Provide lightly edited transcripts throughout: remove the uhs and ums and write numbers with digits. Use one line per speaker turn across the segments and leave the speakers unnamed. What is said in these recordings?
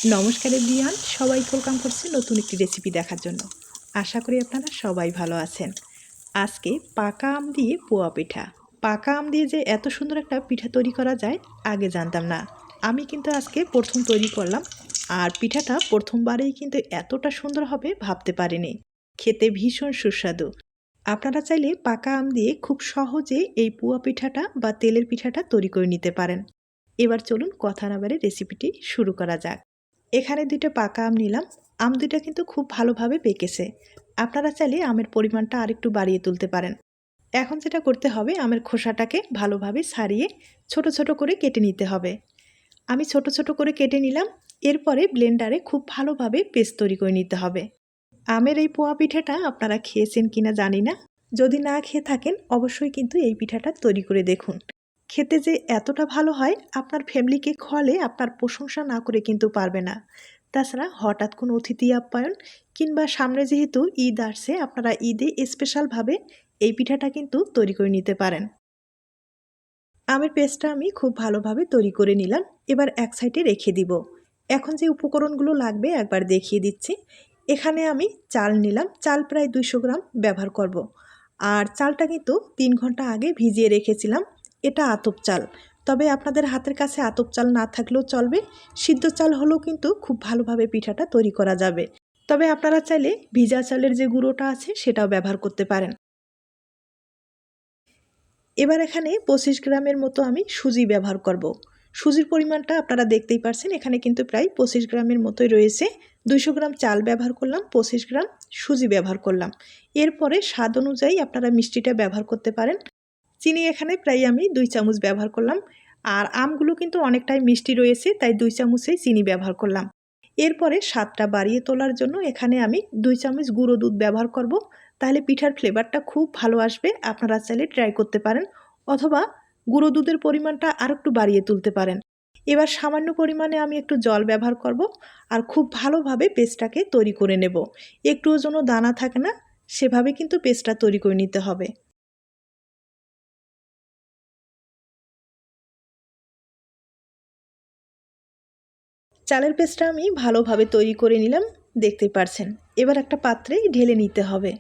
নমস্কার এভরিওয়ান, সবাইকে ওয়েলকাম করছি নতুন একটি রেসিপি দেখার জন্য। আশা করি আপনারা সবাই ভালো আছেন। আজকে পাকা আম দিয়ে পোয়া পিঠা। পাকা আম দিয়ে যে এত সুন্দর একটা পিঠা তৈরি করা যায় আগে জানতাম না। আমি কিন্তু আজকে প্রথম তৈরি করলাম, আর পিঠাটা প্রথমবারেই কিন্তু এতটা সুন্দর হবে ভাবতে পারিনি। খেতে ভীষণ সুস্বাদু। আপনারা চাইলে পাকা আম দিয়ে খুব সহজে এই পোয়া পিঠাটা বা তেলের পিঠাটা তৈরি করে নিতে পারেন। এবার চলুন কথা না বাড়িয়ে রেসিপিটি শুরু করা যাক। এখানে ২টা পাকা আম নিলাম। আম ২টা কিন্তু খুব ভালোভাবে পেকেছে। আপনারা চাইলে আমের পরিমাণটা আরেকটু বাড়িয়ে তুলতে পারেন। এখন যেটা করতে হবে, আমের খোসাটাকে ভালোভাবে ছাড়িয়ে ছোট ছোট করে কেটে নিতে হবে। আমি ছোট ছোট করে কেটে নিলাম। এরপরে ব্লেন্ডারে খুব ভালোভাবে পেস্ট তৈরি করে নিতে হবে। আমের এই পোয়া পিঠাটা আপনারা খেয়েছেন কিনা জানি না। যদি না খেয়ে থাকেন অবশ্যই কিন্তু এই পিঠাটা তৈরি করে দেখুন। খেতে যে এতটা ভালো হয়, আপনার ফ্যামিলিকে খাওয়ালে আপনার প্রশংসা না করে কিন্তু পারবে না। তাছাড়া হঠাৎ কোনো অতিথি আপ্যায়ন কিংবা সামনে যেহেতু ঈদ আসছে, আপনারা ঈদে স্পেশালভাবে এই পিঠাটা কিন্তু তৈরি করে নিতে পারেন। আমের পেস্টটা আমি খুব ভালোভাবে তৈরি করে নিলাম। এবার এক সাইডে রেখে দিব। এখন যে উপকরণগুলো লাগবে একবার দেখিয়ে দিচ্ছি। এখানে আমি চাল নিলাম। চাল প্রায় 200 গ্রাম ব্যবহার করব। আর চালটা কিন্তু 3 ঘন্টা আগে ভিজিয়ে রেখেছিলাম। এটা আতপ চাল। তবে আপনাদের হাতের কাছে আতপ চাল না থাকলেও চলবে। সিদ্ধ চাল হলেও কিন্তু খুব ভালোভাবে পিঠাটা তৈরি করা যাবে। তবে আপনারা চাইলে ভিজা চালের যে গুঁড়োটা আছে সেটাও ব্যবহার করতে পারেন। এবার এখানে 25 গ্রামের মতো আমি সুজি ব্যবহার করব। সুজির পরিমাণটা আপনারা দেখতেই পারছেন, এখানে কিন্তু প্রায় 25 গ্রামের মতোই রয়েছে। 200 গ্রাম চাল ব্যবহার করলাম, 25 গ্রাম সুজি ব্যবহার করলাম। এরপরে স্বাদ অনুযায়ী আপনারা মিষ্টিটা ব্যবহার করতে পারেন। চিনি এখানে প্রায় আমি 2 চামচ ব্যবহার করলাম। আর আমগুলো কিন্তু অনেকটাই মিষ্টি রয়েছে, তাই 2 চামচই চিনি ব্যবহার করলাম। এরপরে স্বাদটা বাড়িয়ে তোলার জন্য এখানে আমি 2 চামচ গুঁড়ো দুধ ব্যবহার করব। তাহলে পিঠার ফ্লেভারটা খুব ভালো আসবে। আপনারা চাইলে ট্রাই করতে পারেন, অথবা গুঁড়ো দুধের পরিমাণটা আরেকটু বাড়িয়ে তুলতে পারেন। এবার সামান্য পরিমাণে আমি একটু জল ব্যবহার করব, আর খুব ভালোভাবে পেস্টটাকে তৈরি করে নেব। একটুও যেন দানা থাকে না, সেভাবে কিন্তু পেস্টটা তৈরি করে নিতে হবে। চালের পেস্টটা আমি ভালোভাবে তৈরি করে নিলাম, দেখতেই পারছেন। এবার একটা পাত্রে ঢেলে নিতে হবে।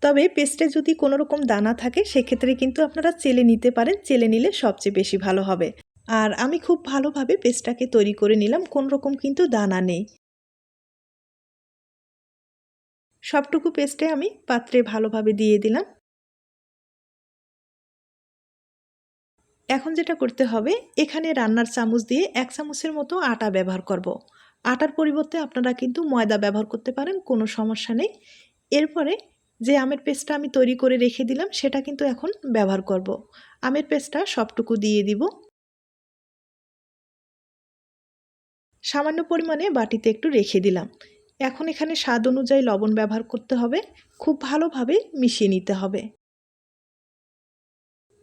তবে পেস্টে যদি কোনো রকম দানা থাকে সেক্ষেত্রে কিন্তু আপনারা চেলে নিতে পারেন। চেলে নিলে সবচেয়ে বেশি ভালো হবে। আর আমি খুব ভালোভাবে পেস্টটাকে তৈরি করে নিলাম, কোনো রকম কিন্তু দানা নেই। সবটুকু পেস্টে আমি পাত্রে ভালোভাবে দিয়ে দিলাম। এখন যেটা করতে হবে, এখানে রান্নার চামচ দিয়ে 1 চামচের মতো আটা ব্যবহার করব। আটার পরিবর্তে আপনারা কিন্তু ময়দা ব্যবহার করতে পারেন, কোনো সমস্যা নেই। এরপরে যে আমের পেস্টটা আমি তৈরি করে রেখে দিলাম সেটা কিন্তু এখন ব্যবহার করব। আমের পেস্টটা সবটুকু দিয়ে দিব। সামান্য পরিমাণে বাটিতে একটু রেখে দিলাম। এখন এখানে স্বাদ অনুযায়ী লবণ ব্যবহার করতে হবে। খুব ভালোভাবে মিশিয়ে নিতে হবে।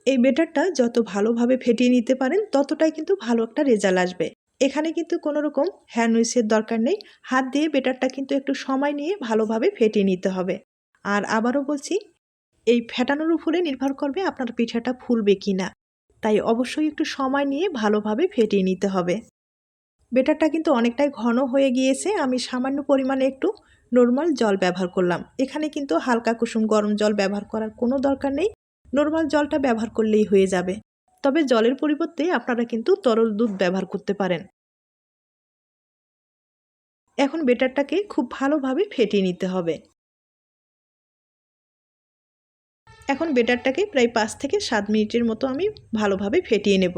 এই ব্যাটারটা যত ভালোভাবে ফেটিয়ে নিতে পারেন ততটাই কিন্তু ভালো একটা রেজাল্ট আসবে। এখানে কিন্তু কোনো রকম হ্যান্ড উইচের দরকার নেই। হাত দিয়ে ব্যাটারটা কিন্তু একটু সময় নিয়ে ভালোভাবে ফেটিয়ে নিতে হবে। আর আবারও বলছি, এই ফেটানোর উপরে নির্ভর করবে আপনার পিঠাটা ফুলবে কিনা। তাই অবশ্যই একটু সময় নিয়ে ভালোভাবে ফেটিয়ে নিতে হবে। ব্যাটারটা কিন্তু অনেকটাই ঘন হয়ে গিয়েছে। আমি সামান্য পরিমাণে একটু নরমাল জল ব্যবহার করলাম। এখানে কিন্তু হালকা কুসুম গরম জল ব্যবহার করার কোনো দরকার নেই। নরমাল জলটা ব্যবহার করলেই হয়ে যাবে। তবে জলের পরিবর্তে আপনারা কিন্তু তরল দুধ ব্যবহার করতে পারেন। এখন ব্যাটারটাকে খুব ভালোভাবে ফেটিয়ে নিতে হবে। এখন ব্যাটারটাকে প্রায় 5 থেকে 7 মিনিটের মতো আমি ভালোভাবে ফেটিয়ে নেব।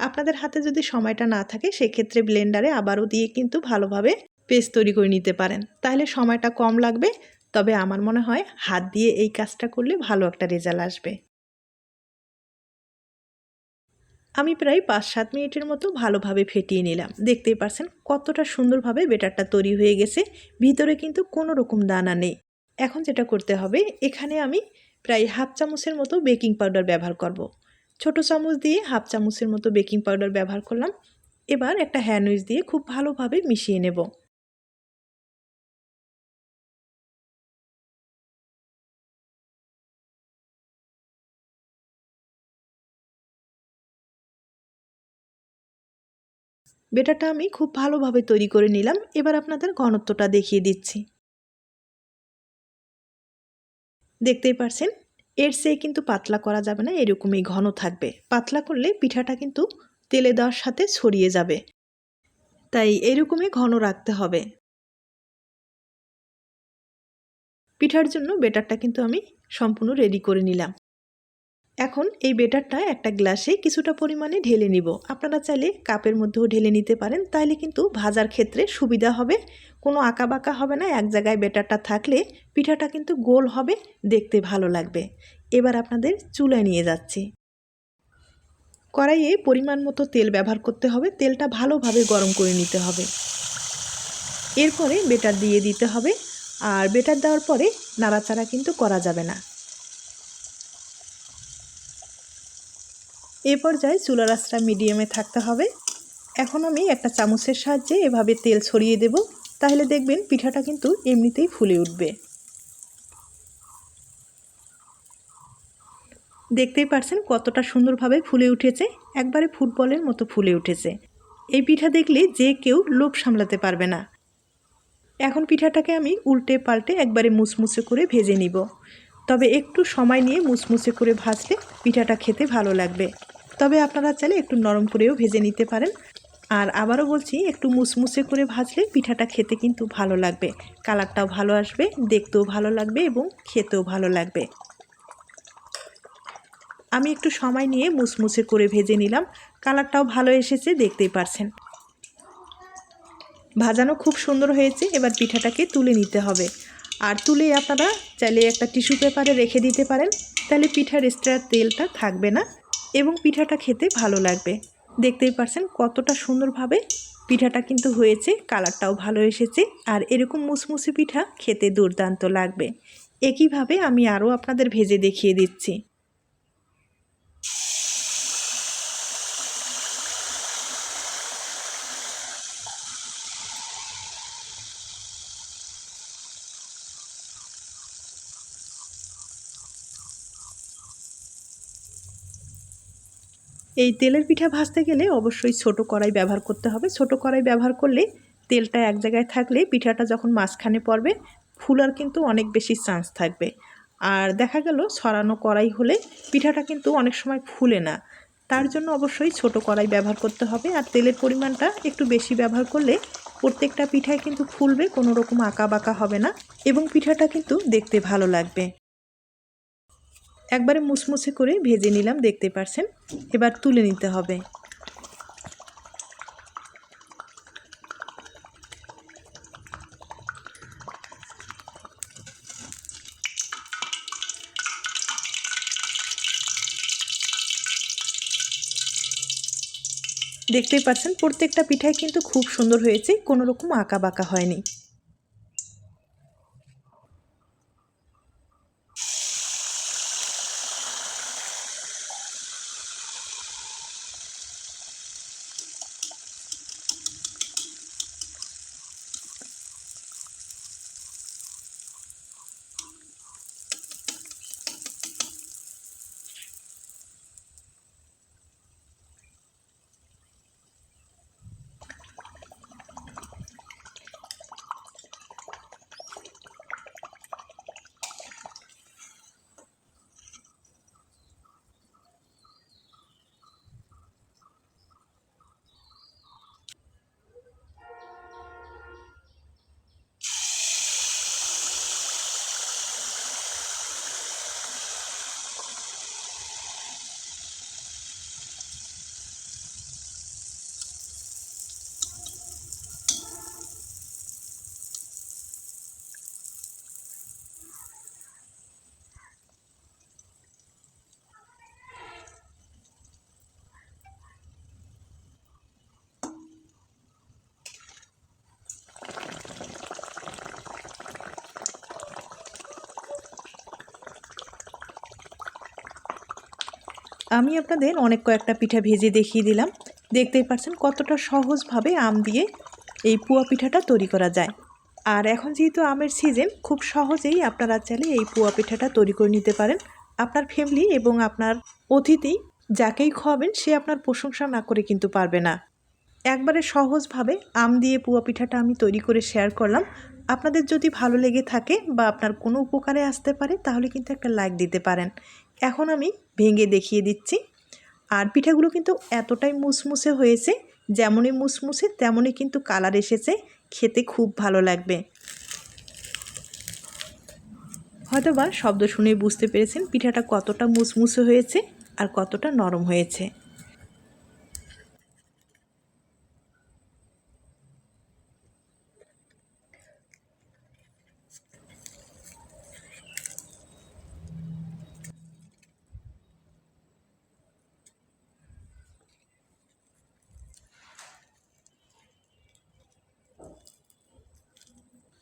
আপনাদের হাতে যদি সময়টা না থাকে সেক্ষেত্রে ব্লেন্ডারে আবারও দিয়ে কিন্তু ভালোভাবে পেস্ট তৈরি করে নিতে পারেন। তাহলে সময়টা কম লাগবে। তবে আমার মনে হয় হাত দিয়ে এই কাজটা করলে ভালো একটা রেজাল্ট আসবে। আমি প্রায় 5-7 মিনিটের মতো ভালোভাবে ফেটিয়ে নিলাম। দেখতেই পারছেন কতটা সুন্দরভাবে ব্যাটারটা তৈরি হয়ে গেছে। ভিতরে কিন্তু কোনো রকম দানা নেই। এখন যেটা করতে হবে, এখানে আমি প্রায় হাফ চামচের মতো বেকিং পাউডার ব্যবহার করব। ছোট চামচ দিয়ে হাফ চামচের মতো বেকিং পাউডার ব্যবহার করলাম। এবার একটা হ্যান্ড উইচ দিয়ে খুব ভালোভাবে মিশিয়ে নেব। বেটারটা আমি খুব ভালোভাবে তৈরি করে নিলাম। এবার আপনাদের ঘনত্বটা দেখিয়ে দিচ্ছি। দেখতেই পারছেন, এর চেয়ে কিন্তু পাতলা করা যাবে না, এরকমই ঘন থাকবে। পাতলা করলে পিঠাটা কিন্তু তেলে দেওয়ার সাথে ছড়িয়ে যাবে, তাই এরকমই ঘন রাখতে হবে। পিঠার জন্য বেটারটা কিন্তু আমি সম্পূর্ণ রেডি করে নিলাম। এখন এই বেটারটা একটা গ্লাসে কিছুটা পরিমাণে ঢেলে নিব। আপনারা চাইলে কাপের মধ্যেও ঢেলে নিতে পারেন, তাইলে কিন্তু ভাজার ক্ষেত্রে সুবিধা হবে, কোনো আঁকাবাঁকা হবে না। এক জায়গায় বেটারটা থাকলে পিঠাটা কিন্তু গোল হবে, দেখতে ভালো লাগবে। এবার আপনাদের চুলায় নিয়ে যাচ্ছি। কড়াইয়ে পরিমাণ মতো তেল ব্যবহার করতে হবে, তেলটা ভালোভাবে গরম করে নিতে হবে। এরপরে বেটার দিয়ে দিতে হবে, আর বেটার দেওয়ার পরে নাড়াচাড়া কিন্তু করা যাবে না। এ পর্যায়ে চুলার আঁচটা মিডিয়ামে থাকতে হবে। এখন আমি একটা চামচের সাহায্যে এভাবে তেল ছড়িয়ে দেব, তাহলে দেখবেন পিঠাটা কিন্তু এমনিতেই ফুলে উঠবে। দেখতেই পারছেন কতটা সুন্দরভাবে ফুলে উঠেছে, একবারে ফুটবলের মতো ফুলে উঠেছে। এই পিঠা দেখলে যে কেউ লোভ সামলাতে পারবে না। এখন পিঠাটাকে আমি উল্টে পাল্টে একবারে মুচমুচে করে ভেজে নিব। তবে একটু সময় নিয়ে মুচমুচে করে ভাজলে পিঠাটা খেতে ভালো লাগবে। তবে আপনারা চাইলে একটু নরম করেও ভেজে নিতে পারেন। আর আবারও বলছি, একটু মুচমুচে করে ভাজলে পিঠাটা খেতে কিন্তু ভালো লাগবে, কালারটাও ভালো আসবে, দেখতেও ভালো লাগবে এবং খেতেও ভালো লাগবে। আমি একটু সময় নিয়ে মুচমুচে করে ভেজে নিলাম, কালারটাও ভালো এসেছে, দেখতেই পারছেন। ভাজানো খুব সুন্দর হয়েছে। এবার পিঠাটাকে তুলে নিতে হবে, আর তুলে আপনারা চাইলে একটা টিস্যু পেপারে রেখে দিতে পারেন, তাহলে পিঠার এক্সট্রা তেলটা থাকবে না এবং পিঠাটা খেতে ভালো লাগবে। দেখতেই পারছেন কতটা সুন্দরভাবে পিঠাটা কিন্তু হয়েছে, কালারটাও ভালো এসেছে। আর এরকম মুচমুচে পিঠা খেতে দুর্দান্ত লাগবে। একইভাবে আমি আরও আপনাদের ভেজে দেখিয়ে দিচ্ছি। এই তেলের পিঠা ভাজতে গেলে অবশ্যই ছোট কড়াই ব্যবহার করতে হবে। ছোট কড়াই ব্যবহার করলে তেলটা এক জায়গায় থাকলে পিঠাটা যখন মাঝখানে পড়বে ফুলার কিন্তু অনেক বেশি চান্স থাকবে। আর দেখা গেল ছড়ানো কড়াই হলে পিঠাটা কিন্তু অনেক সময় ফুলে না, তার জন্য অবশ্যই ছোট কড়াই ব্যবহার করতে হবে। আর তেলের পরিমাণটা একটু বেশি ব্যবহার করলে প্রত্যেকটা পিঠাই কিন্তু ফুলবে, কোনো রকম আঁকা বাঁকা হবে না এবং পিঠাটা কিন্তু দেখতে ভালো লাগবে। একবারে মুচমুচে করে ভেজে নিলাম, দেখতে পারছেন। এবার তুলে নিতে হবে। দেখতেই পাচ্ছেন প্রত্যেকটা পিঠাই কিন্তু খুব সুন্দর হয়েছে, কোনো রকম আঁকা বাঁকা হয়নি। আমি আপনাদের অনেক কয়েকটা পিঠা ভেজে দেখিয়ে দিলাম। দেখতেই পাচ্ছেন কতটা সহজভাবে আম দিয়ে এই পুয়া পিঠাটা তৈরি করা যায়। আর এখন যেহেতু আমের সিজন, খুব সহজেই আপনারা চাইলে এই পুয়া পিঠাটা তৈরি করে নিতে পারেন। আপনার ফ্যামিলি এবং আপনার অতিথি যাকেই খাওয়াবেন সে আপনার প্রশংসা না করে কিন্তু পারবে না। একবারে সহজভাবে আম দিয়ে পুয়া পিঠাটা আমি তৈরি করে শেয়ার করলাম। আপনাদের যদি ভালো লেগে থাকে বা আপনার কোনো উপকারে আসতে পারে তাহলে কিন্তু একটা লাইক দিতে পারেন। এখন আমি ভেঙে দেখিয়ে দিচ্ছি। আর পিঠাগুলো কিন্তু এতটাই মুসমুসে হয়েছে, যেমনই মুসমুসে তেমনই কিন্তু কালার এসেছে, খেতে খুব ভালো লাগবে। হয়তোবা শব্দ শুনে বুঝতে পেরেছেন পিঠাটা কতটা মুসমুসে হয়েছে আর কতটা নরম হয়েছে।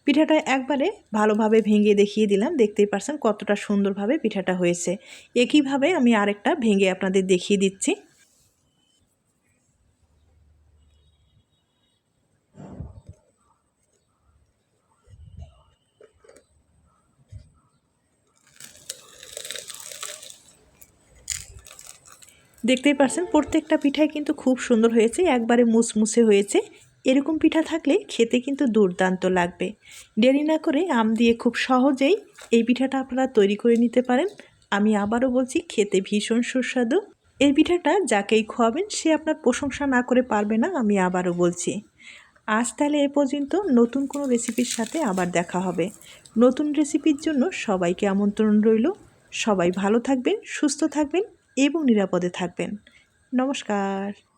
পিঠাটা একবারে ভালোভাবে ভেঙে দেখিয়ে দিলাম, দেখতেই পারছেন কতটা সুন্দরভাবে পিঠাটা হয়েছে। একইভাবে আমি আরেকটা ভেঙে আপনাদের দেখিয়ে দিচ্ছি। দেখতেই পারছেন প্রত্যেকটা পিঠাই কিন্তু খুব সুন্দর হয়েছে, একবারে মুসমুসে হয়েছে। এরকম পিঠা থাকলে খেতে কিন্তু দুর্দান্ত লাগবে। দেরি না করে আম দিয়ে খুব সহজেই এই পিঠাটা আপনারা তৈরি করে নিতে পারেন। আমি আবারও বলছি, খেতে ভীষণ সুস্বাদু। এই পিঠাটা যাকেই খাওয়াবেন সে আপনার প্রশংসা না করে পারবে না, আমি আবারও বলছি। আজ তাহলে এ পর্যন্ত, নতুন কোনো রেসিপির সাথে আবার দেখা হবে। নতুন রেসিপির জন্য সবাইকে আমন্ত্রণ রইল। সবাই ভালো থাকবেন, সুস্থ থাকবেন এবং নিরাপদে থাকবেন। নমস্কার।